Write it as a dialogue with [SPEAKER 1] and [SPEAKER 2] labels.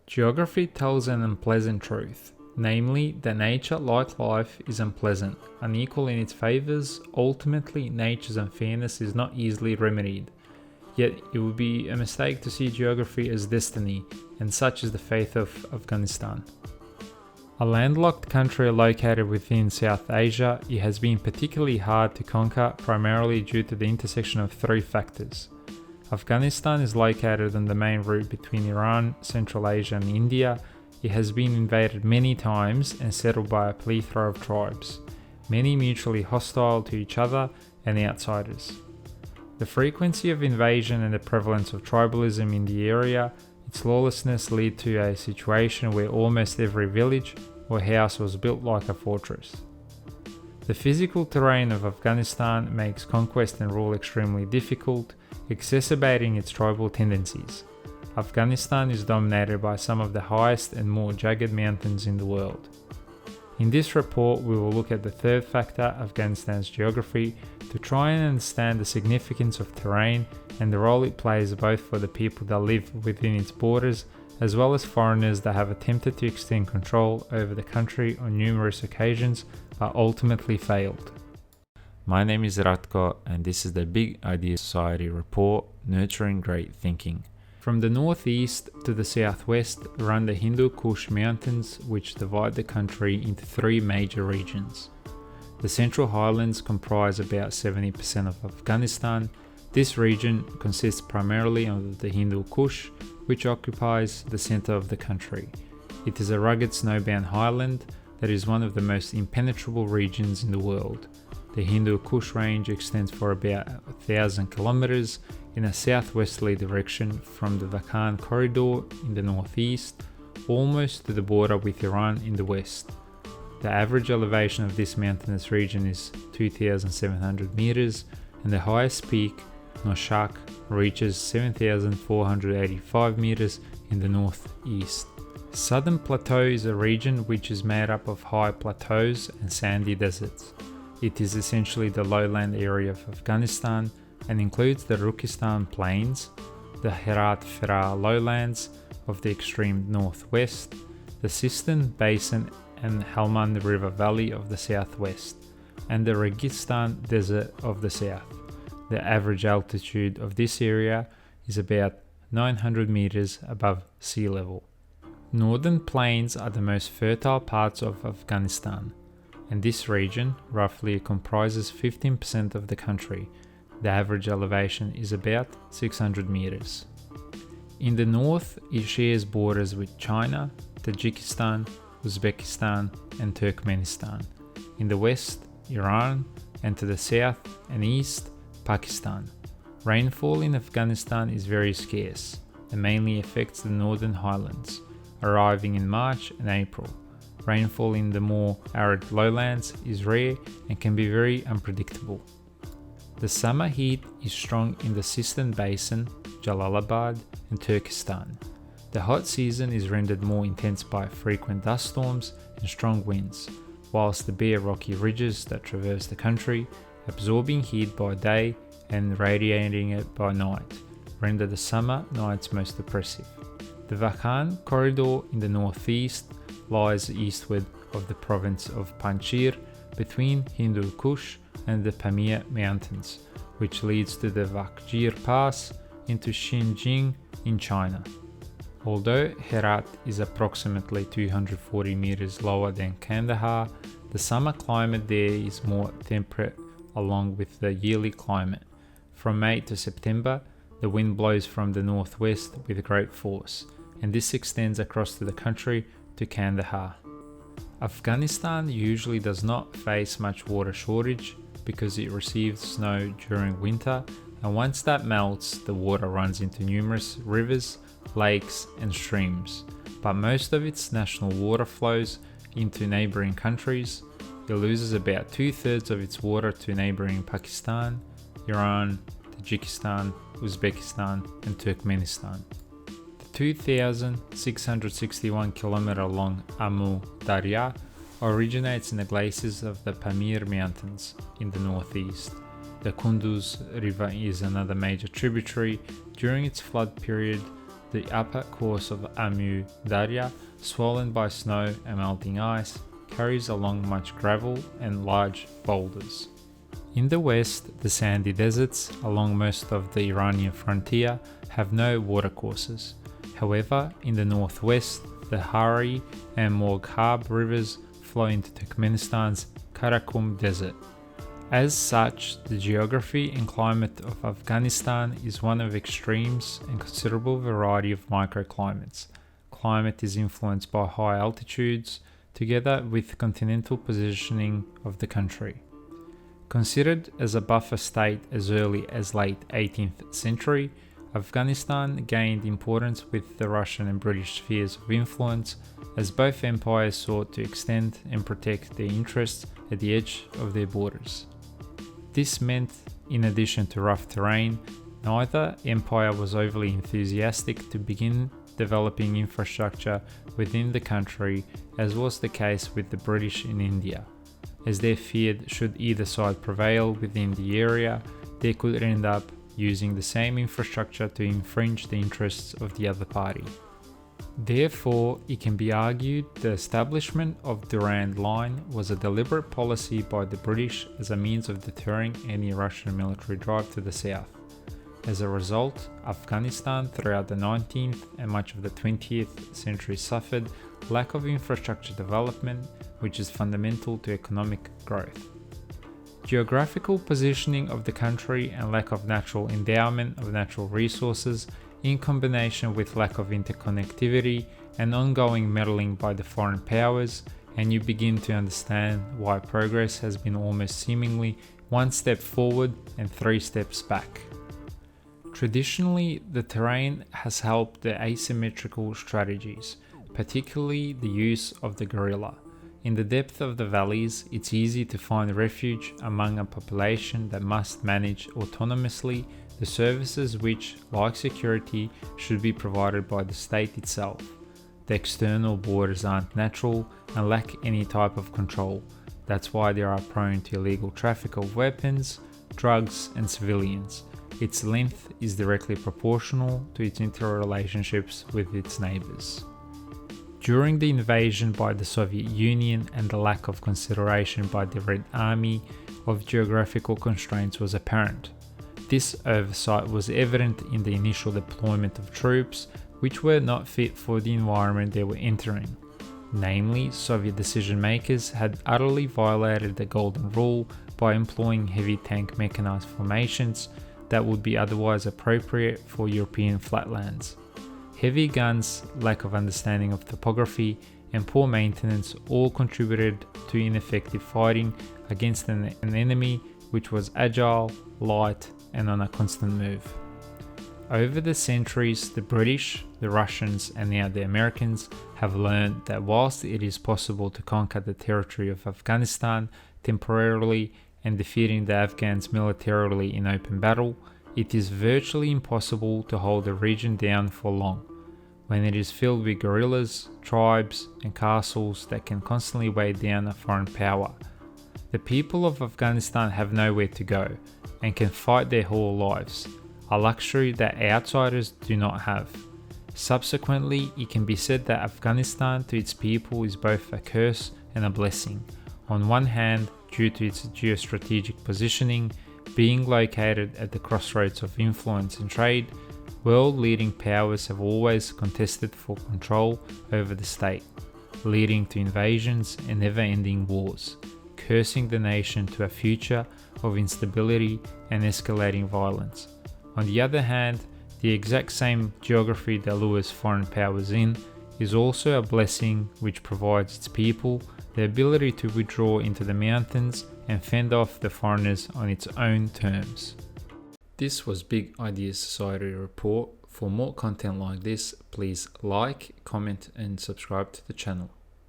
[SPEAKER 1] Geography tells an unpleasant truth, namely that nature, like life, is unpleasant, unequal in its favours. Ultimately, nature's unfairness is not easily remedied. Yet it would be a mistake to see geography as destiny, and such is the fate of Afghanistan. A landlocked country located within South Asia, it has been particularly hard to conquer, primarily due to the intersection of three factors. Afghanistan is located on the main route between Iran, Central Asia and India. It has been invaded many times and settled by a plethora of tribes, many mutually hostile to each other and outsiders. The frequency of invasion and the prevalence of tribalism in the area, its lawlessness lead to a situation where almost every village or house was built like a fortress. The physical terrain of Afghanistan makes conquest and rule extremely difficult, exacerbating its tribal tendencies. Afghanistan is dominated by some of the highest and more jagged mountains in the world. In this report, we will look at the third factor, Afghanistan's geography, to try and understand the significance of terrain and the role it plays both for the people that live within its borders as well as foreigners that have attempted to extend control over the country on numerous occasions but ultimately failed.
[SPEAKER 2] My name is Ratko and this is the Big Idea Society report, Nurturing Great Thinking.
[SPEAKER 1] From the northeast to the southwest run the Hindu Kush Mountains, which divide the country into three major regions. The Central Highlands comprise about 70% of Afghanistan. This region consists primarily of the Hindu Kush, which occupies the center of the country. It is a rugged snowbound highland that is one of the most impenetrable regions in the world. The Hindu Kush range extends for about 1,000 kilometers in a southwesterly direction from the Vakhan corridor in the northeast, almost to the border with Iran in the west. The average elevation of this mountainous region is 2,700 meters, and the highest peak, Noshak, reaches 7,485 meters in the northeast. Southern Plateau is a region which is made up of high plateaus and sandy deserts. It is essentially the lowland area of Afghanistan and includes the Rukistan Plains, the Herat-Farah lowlands of the extreme northwest, the Sistan Basin and Helmand River Valley of the southwest, and the Registan Desert of the south. The average altitude of this area is about 900 meters above sea level. Northern plains are the most fertile parts of Afghanistan, and this region roughly comprises 15% of the country. The average elevation is about 600 meters. In the north, it shares borders with China, Tajikistan, Uzbekistan, and Turkmenistan. In the west, Iran, and to the south and east, Pakistan. Rainfall in Afghanistan is very scarce and mainly affects the northern highlands, arriving in March and April. Rainfall in the more arid lowlands is rare and can be very unpredictable. The summer heat is strong in the Sistan Basin, Jalalabad, and Turkestan. The hot season is rendered more intense by frequent dust storms and strong winds, whilst the bare rocky ridges that traverse the country, absorbing heat by day and radiating it by night, render the summer nights most oppressive. The Vakhan corridor in the northeast lies eastward of the province of Panjshir between Hindu Kush and the Pamir Mountains, which leads to the Vakjir Pass into Xinjiang in China. Although Herat is approximately 240 meters lower than Kandahar, the summer climate there is more temperate along with the yearly climate. From May to September, the wind blows from the northwest with great force, and this extends across to the country to Kandahar. Afghanistan usually does not face much water shortage because it receives snow during winter, and once that melts, the water runs into numerous rivers, lakes and streams, but most of its national water flows into neighboring countries. It loses about 2/3 of its water to neighboring Pakistan, Iran, Tajikistan, Uzbekistan and Turkmenistan. The 2,661 kilometer long Amu Darya originates in the glaciers of the Pamir Mountains in the northeast. The Kunduz River is another major tributary. During its flood period, the upper course of Amu Darya, swollen by snow and melting ice, carries along much gravel and large boulders. In the west, the sandy deserts along most of the Iranian frontier have no watercourses. However, in the northwest, the Hari and Morghab rivers flow into Turkmenistan's Karakum Desert. As such, the geography and climate of Afghanistan is one of extremes and considerable variety of microclimates. Climate is influenced by high altitudes, together with continental positioning of the country. Considered as a buffer state as early as late 18th century, Afghanistan gained importance with the Russian and British spheres of influence, as both empires sought to extend and protect their interests at the edge of their borders. This meant, in addition to rough terrain, neither empire was overly enthusiastic to begin developing infrastructure within the country, as was the case with the British in India, as they feared should either side prevail within the area, they could end up using the same infrastructure to infringe the interests of the other party. Therefore, it can be argued the establishment of Durand Line was a deliberate policy by the British as a means of deterring any Russian military drive to the south. As a result, Afghanistan throughout the 19th and much of the 20th century suffered lack of infrastructure development, which is fundamental to economic growth. Geographical positioning of the country and lack of natural endowment of natural resources, in combination with lack of interconnectivity and ongoing meddling by the foreign powers, and you begin to understand why progress has been almost seemingly one step forward and three steps back. Traditionally, the terrain has helped the asymmetrical strategies, particularly the use of the guerrilla. In the depth of the valleys, it's easy to find refuge among a population that must manage autonomously the services which, like security, should be provided by the state itself. The external borders aren't natural and lack any type of control. That's why they are prone to illegal traffic of weapons, drugs, and civilians. Its length is directly proportional to its interrelationships with its neighbors. During the invasion by the Soviet Union and the lack of consideration by the Red Army of geographical constraints was apparent. This oversight was evident in the initial deployment of troops which were not fit for the environment they were entering. Namely, Soviet decision makers had utterly violated the Golden Rule by employing heavy tank mechanized formations that would be otherwise appropriate for European flatlands. Heavy guns, lack of understanding of topography, and poor maintenance all contributed to ineffective fighting against an enemy which was agile, light, and on a constant move. Over the centuries, the British, the Russians, and now the Americans have learned that whilst it is possible to conquer the territory of Afghanistan temporarily and defeating the Afghans militarily in open battle, it is virtually impossible to hold the region down for long, when it is filled with guerrillas, tribes, and castles that can constantly weigh down a foreign power. The people of Afghanistan have nowhere to go and can fight their whole lives, a luxury that outsiders do not have. Subsequently, it can be said that Afghanistan to its people is both a curse and a blessing. On one hand, due to its geostrategic positioning, being located at the crossroads of influence and trade, world-leading powers have always contested for control over the state, leading to invasions and never-ending wars, cursing the nation to a future of instability and escalating violence. On the other hand, the exact same geography that lures foreign powers in is also a blessing which provides its people the ability to withdraw into the mountains and fend off the foreigners on its own terms. This was Big Ideas Society Report. For more content like this, please like, comment, and subscribe to the channel.